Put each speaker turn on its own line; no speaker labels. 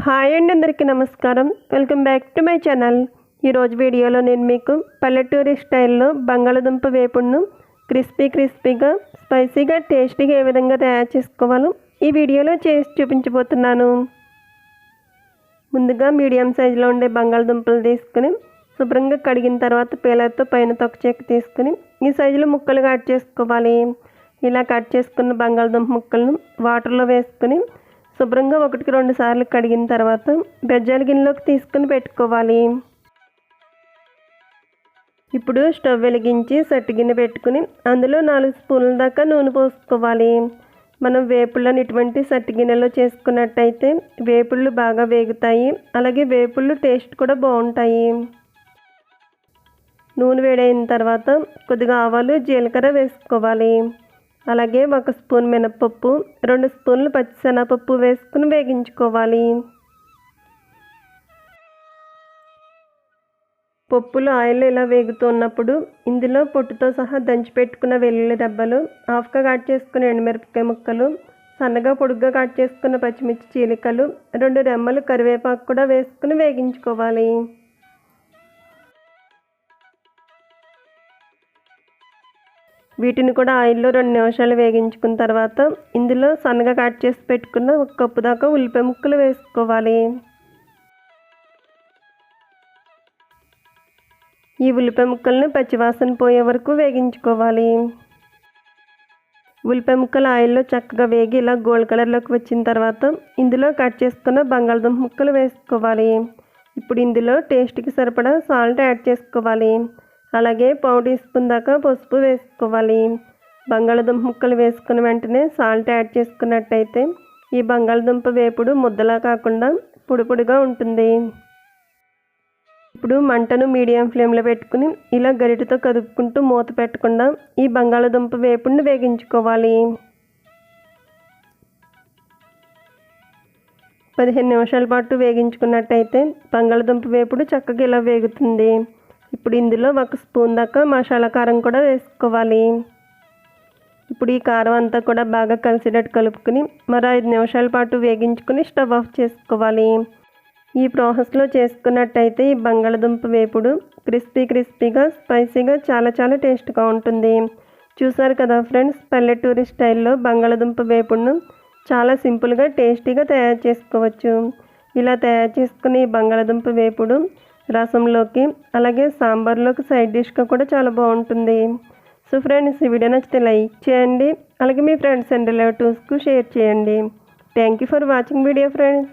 Hi అండి, అందరికీ నమస్కారం. Welcome back to my channel. ఈరోజు వీడియోలో నేను మీకు పల్లెటూరి స్టైల్లో బంగాళదుంప వేపుడును క్రిస్పీగా స్పైసీగా టేస్టీగా ఏ విధంగా తయారు చేసుకోవాలో ఈ వీడియోలో చేసి చూపించబోతున్నాను. ముందుగా మీడియం సైజులో ఉండే బంగాళదుంపలు తీసుకుని శుభ్రంగా కడిగిన తర్వాత పీలర్తో పైన తొక్క చెక్కు తీసుకుని ఈ సైజులో ముక్కలు కట్ చేసుకోవాలి. ఇలా కట్ చేసుకున్న బంగాళదుంప ముక్కలను వాటర్లో వేసుకుని శుభ్రంగా 1-2 సార్లు కడిగిన తర్వాత బెజ్జాల గిన్నెలోకి తీసుకుని పెట్టుకోవాలి. ఇప్పుడు స్టవ్ వెలిగించి సట్టి గిన్నె పెట్టుకుని అందులో 4 స్పూన్ల దాకా నూనె పోసుకోవాలి. మనం వేపుళ్ళని ఇటువంటి సట్టి గిన్నెలో చేసుకున్నట్టయితే వేపుళ్ళు బాగా వేగుతాయి, అలాగే వేపుళ్ళు టేస్ట్ కూడా బాగుంటాయి. నూనె వేడైన తర్వాత కొద్దిగా ఆవాలు జీలకర్ర వేసుకోవాలి. అలాగే 1 స్పూన్ మినపప్పు, 2 స్పూన్లు పచ్చిశనగపప్పు వేసుకుని వేగించుకోవాలి. పప్పులు ఆయిల్ ఇలా వేగుతున్నప్పుడు ఇందులో పొట్టుతో సహా దంచి పెట్టుకున్న వెల్లుల్లి రెబ్బలు, హాఫ్గా కట్ చేసుకున్న ఎండుమిరపకాయ ముక్కలు, సన్నగా పొడుగ్గా కట్ చేసుకున్న పచ్చిమిర్చి చీలికలు, 2 రెమ్మలు కరివేపాకు కూడా వేసుకుని వేగించుకోవాలి. వీటిని కూడా ఆయిల్లో 2 నిమిషాలు వేగించుకున్న తర్వాత ఇందులో సన్నగా కట్ చేసి పెట్టుకున్న 1 కప్పు దాకా ఉల్లిపాయ ముక్కలు వేసుకోవాలి. ఈ ఉల్లిపాయ ముక్కలను పచ్చివాసన పోయే వరకు వేగించుకోవాలి. ఉల్లిపాయ ముక్కలు ఆయిల్లో చక్కగా వేగి ఇలా గోల్డ్ కలర్లోకి వచ్చిన తర్వాత ఇందులో కట్ చేసుకున్న బంగాళదుంప ముక్కలు వేసుకోవాలి. ఇప్పుడు ఇందులో టేస్ట్కి సరిపడా సాల్ట్ యాడ్ చేసుకోవాలి. అలాగే 1/4 టీ స్పూన్ దాకా పసుపు వేసుకోవాలి. బంగాళదుంప ముక్కలు వేసుకున్న వెంటనే సాల్ట్ యాడ్ చేసుకున్నట్టయితే ఈ బంగాళదుంప వేపుడు ముద్దలా కాకుండా పొడిగా ఉంటుంది. ఇప్పుడు మంటను మీడియం ఫ్లేమ్లో పెట్టుకుని ఇలా గరిటెతో కదుపుకుంటూ మూత పెట్టకుండా ఈ బంగాళదుంప వేపుడిని వేగించుకోవాలి. 15 నిమిషాల పాటు వేగించుకున్నట్టయితే బంగాళదుంప వేపుడు చక్కగా ఇలా వేగుతుంది. ఇప్పుడు ఇందులో 1 స్పూన్ దాకా మసాలా కారం కూడా వేసుకోవాలి. ఇప్పుడు ఈ కారం అంతా కూడా బాగా కలిసేటట్టు కలుపుకుని మరో 5 నిమిషాల పాటు వేగించుకుని స్టవ్ ఆఫ్ చేసుకోవాలి. ఈ ప్రాసెస్లో చేసుకున్నట్టయితే ఈ బంగాళదుంప వేపుడు క్రిస్పీగా స్పైసీగా చాలా టేస్ట్గా ఉంటుంది. చూసారు కదా ఫ్రెండ్స్, పల్లెటూరి స్టైల్లో బంగాళదుంప వేపుడును చాలా సింపుల్గా టేస్టీగా తయారు చేసుకోవచ్చు. ఇలా తయారు చేసుకుని ఈ బంగాళదుంప వేపుడు రసంలోకి అలాగే సాంబార్లోకి సైడ్ డిష్గా కూడా చాలా బాగుంటుంది. సో ఫ్రెండ్స్, ఈ వీడియో నచ్చితే లైక్ చేయండి, అలాగే మీ ఫ్రెండ్స్ అండ్ రిలేటివ్స్కు షేర్ చేయండి. Thank you for watching video friends.